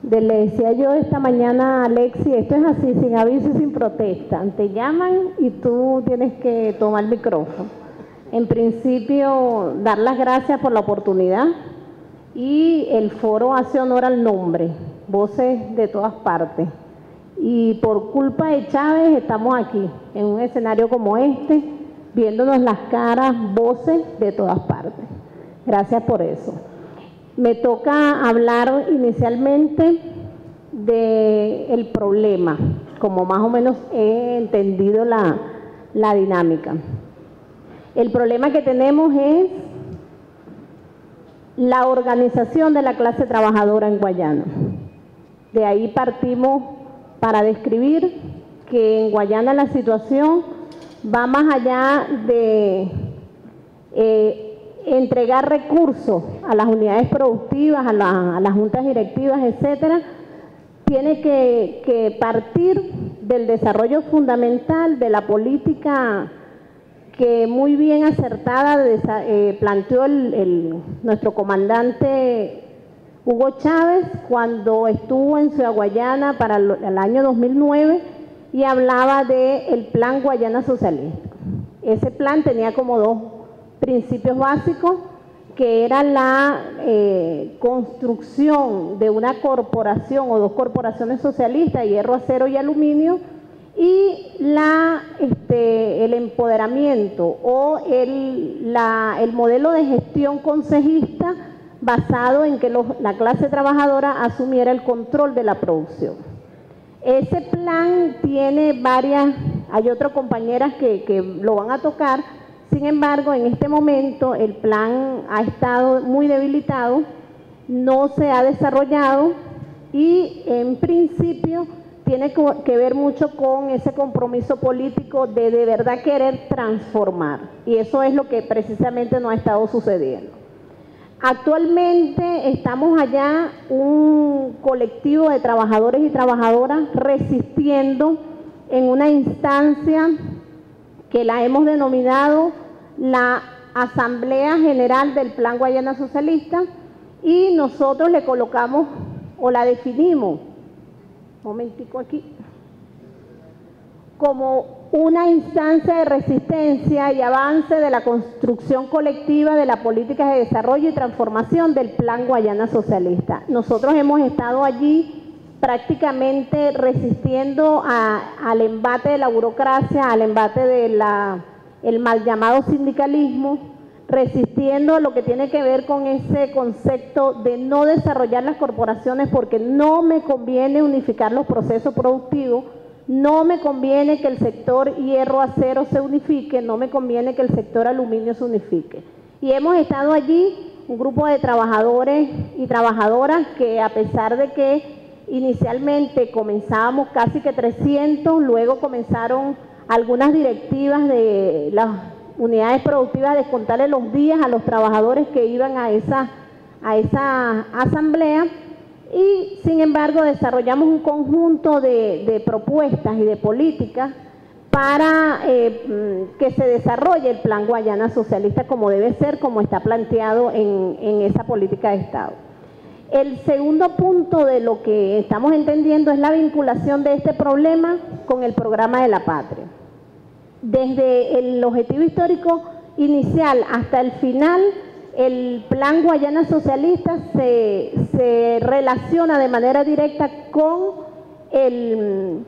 Le decía yo esta mañana a Alexi, esto es así, sin aviso y sin protesta. Te llaman y tú tienes que tomar el micrófono. En principio, dar las gracias por la oportunidad y el foro hace honor al nombre, voces de todas partes. Y por culpa de Chávez estamos aquí, en un escenario como este, viéndonos las caras, voces de todas partes. Gracias por eso. Me toca hablar inicialmente del problema, como más o menos he entendido la dinámica. El problema que tenemos es la organización de la clase trabajadora en Guayana. De ahí partimos para describir que en Guayana la situación va más allá de entregar recursos a las unidades productivas, a las juntas directivas, etcétera. Tiene que partir del desarrollo fundamental de la política que muy bien acertada planteó nuestro comandante Hugo Chávez cuando estuvo en Ciudad Guayana para el año 2009 y hablaba del Plan Guayana Socialista. Ese plan tenía como dos principios básicos, que era la construcción de una corporación o dos corporaciones socialistas, hierro, acero y aluminio, y el empoderamiento o el modelo de gestión concejista basado en que la clase trabajadora asumiera el control de la producción. Ese plan tiene hay otras compañeras que lo van a tocar. Sin embargo, en este momento el plan ha estado muy debilitado, no se ha desarrollado y en principio tiene que ver mucho con ese compromiso político de verdad querer transformar, y eso es lo que precisamente no ha estado sucediendo. Actualmente estamos allá un colectivo de trabajadores y trabajadoras resistiendo en una instancia que la hemos denominado la Asamblea General del Plan Guayana Socialista, y nosotros le colocamos o la definimos, momentico aquí, como una instancia de resistencia y avance de la construcción colectiva de las políticas de desarrollo y transformación del Plan Guayana Socialista. Nosotros hemos estado allí prácticamente resistiendo al embate de la burocracia, al embate del mal llamado sindicalismo, resistiendo lo que tiene que ver con ese concepto de no desarrollar las corporaciones porque no me conviene unificar los procesos productivos, no me conviene que el sector hierro-acero se unifique, no me conviene que el sector aluminio se unifique. Y hemos estado allí un grupo de trabajadores y trabajadoras que, a pesar de que inicialmente comenzábamos casi que 300, luego comenzaron algunas directivas de las unidades productivas a descontarle los días a los trabajadores que iban a esa asamblea, y sin embargo desarrollamos un conjunto de propuestas y de políticas para que se desarrolle el Plan Guayana Socialista como debe ser, como está planteado en esa política de Estado. El segundo punto de lo que estamos entendiendo es la vinculación de este problema con el programa de la patria. Desde el objetivo histórico inicial hasta el final, el Plan Guayana Socialista se relaciona de manera directa con el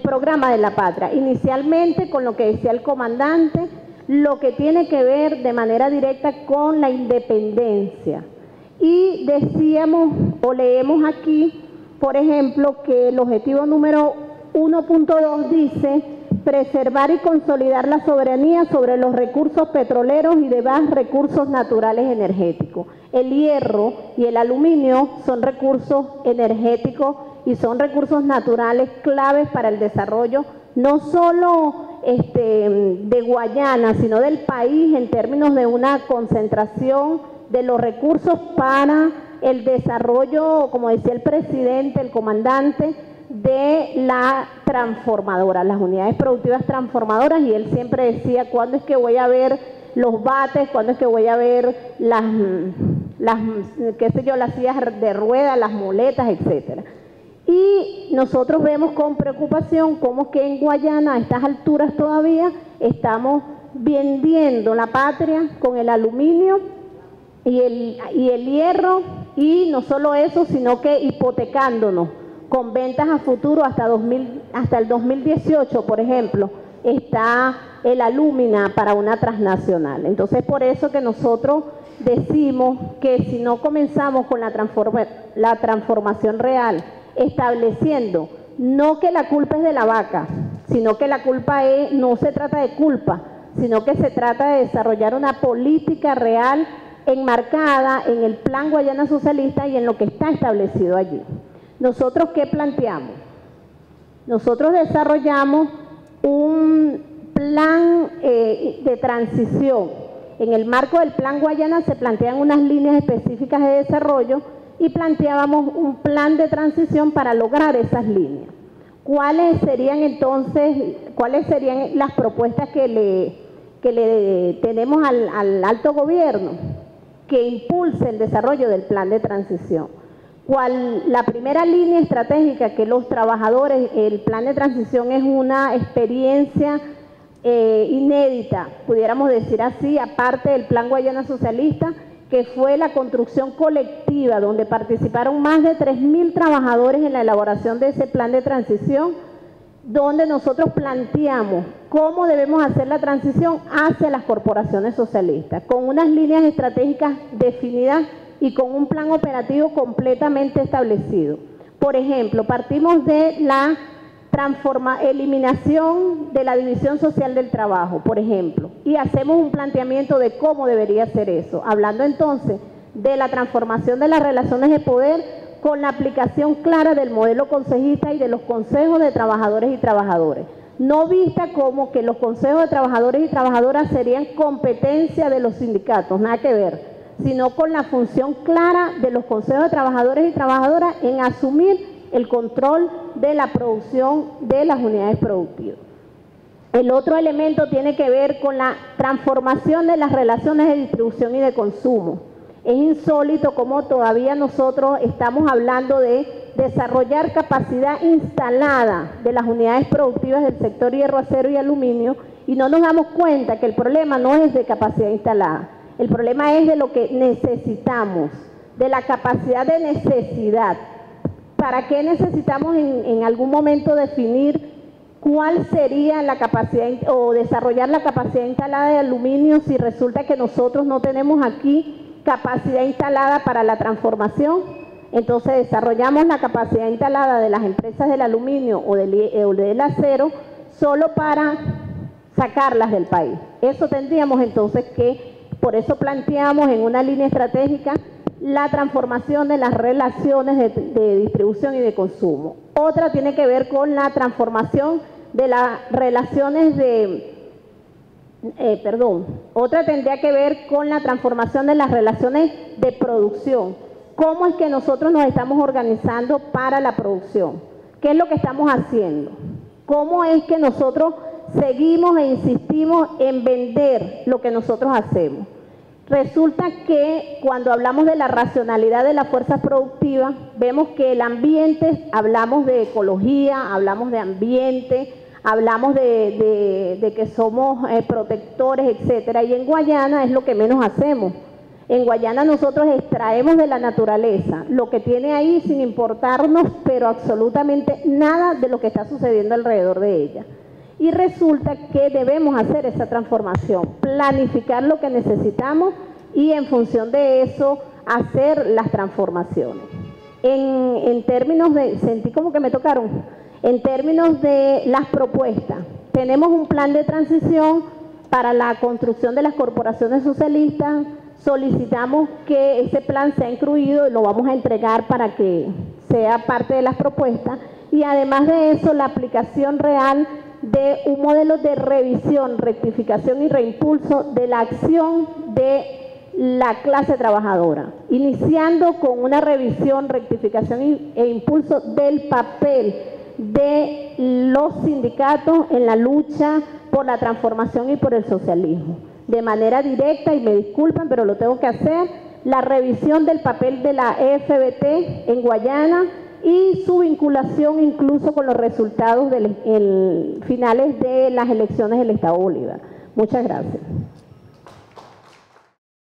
programa de la patria. Inicialmente, con lo que decía el comandante, lo que tiene que ver de manera directa con la independencia. Y decíamos o leemos aquí, por ejemplo, que el objetivo número 1.2 dice: preservar y consolidar la soberanía sobre los recursos petroleros y demás recursos naturales energéticos. El hierro y el aluminio son recursos energéticos y son recursos naturales claves para el desarrollo no solo de Guayana, sino del país, en términos de una concentración de los recursos para el desarrollo, como decía el presidente, el comandante, de la transformadora, las unidades productivas transformadoras, y él siempre decía: ¿cuándo es que voy a ver los bates? ¿Cuándo es que voy a ver qué sé yo, las sillas de ruedas, las muletas, etcétera. Y nosotros vemos con preocupación cómo que en Guayana, a estas alturas todavía, estamos vendiendo la patria con el aluminio y el hierro, y no solo eso, sino que hipotecándonos con ventas a futuro hasta el 2018, por ejemplo, está el alúmina para una transnacional. Entonces, por eso que nosotros decimos que si no comenzamos con la transformación real, estableciendo no que la culpa es de la vaca, sino que la culpa no se trata de culpa, sino que se trata de desarrollar una política real enmarcada en el Plan Guayana Socialista y en lo que está establecido allí. ¿Nosotros qué planteamos? Nosotros desarrollamos un plan de transición. En el marco del Plan Guayana se plantean unas líneas específicas de desarrollo y planteábamos un plan de transición para lograr esas líneas. ¿Cuáles serían entonces, las propuestas que le tenemos al alto gobierno que impulse el desarrollo del plan de transición? La primera línea estratégica que los trabajadores, el plan de transición es una experiencia inédita, pudiéramos decir así, aparte del Plan Guayana Socialista, que fue la construcción colectiva, donde participaron más de 3.000 trabajadores en la elaboración de ese plan de transición, donde nosotros planteamos cómo debemos hacer la transición hacia las corporaciones socialistas, con unas líneas estratégicas definidas y con un plan operativo completamente establecido. Por ejemplo, partimos de la eliminación de la división social del trabajo, por ejemplo, y hacemos un planteamiento de cómo debería ser eso, hablando entonces de la transformación de las relaciones de poder con la aplicación clara del modelo consejista y de los consejos de trabajadores y trabajadoras, no vista como que los consejos de trabajadores y trabajadoras serían competencia de los sindicatos, nada que ver, sino con la función clara de los consejos de trabajadores y trabajadoras en asumir el control de la producción de las unidades productivas. El otro elemento tiene que ver con la transformación de las relaciones de distribución y de consumo. Es insólito cómo todavía nosotros estamos hablando de desarrollar capacidad instalada de las unidades productivas del sector hierro, acero y aluminio, y no nos damos cuenta que el problema no es de capacidad instalada, el problema es de lo que necesitamos, de la capacidad de necesidad. ¿Para qué necesitamos en algún momento definir cuál sería la capacidad o desarrollar la capacidad instalada de aluminio si resulta que nosotros no tenemos aquí capacidad instalada para la transformación? Entonces desarrollamos la capacidad instalada de las empresas del aluminio o del acero solo para sacarlas del país. Eso tendríamos entonces por eso planteamos en una línea estratégica la transformación de las relaciones de distribución y de consumo. Otra tiene que ver con la transformación de las relaciones otra tendría que ver con la transformación de las relaciones de producción. ¿Cómo es que nosotros nos estamos organizando para la producción? ¿Qué es lo que estamos haciendo? ¿Cómo es que nosotros seguimos e insistimos en vender lo que nosotros hacemos? Resulta que cuando hablamos de la racionalidad de las fuerzas productivas, vemos que el ambiente, hablamos de ecología, hablamos de ambiente, hablamos de que somos protectores, etcétera, y en Guayana es lo que menos hacemos. En Guayana nosotros extraemos de la naturaleza lo que tiene ahí sin importarnos, pero absolutamente nada de lo que está sucediendo alrededor de ella. Y resulta que debemos hacer esa transformación, planificar lo que necesitamos y en función de eso hacer las transformaciones. En términos de, sentí como que me tocaron, en términos de las propuestas, tenemos un plan de transición para la construcción de las corporaciones socialistas, solicitamos que ese plan sea incluido y lo vamos a entregar para que sea parte de las propuestas y además de eso la aplicación real de un modelo de revisión, rectificación y reimpulso de la acción de la clase trabajadora, iniciando con una revisión, rectificación e impulso del papel de los sindicatos en la lucha por la transformación y por el socialismo. De manera directa, y me disculpan, pero lo tengo que hacer, la revisión del papel de la FBT en Guayana y su vinculación incluso con los resultados finales de las elecciones del Estado Bolívar. Muchas gracias.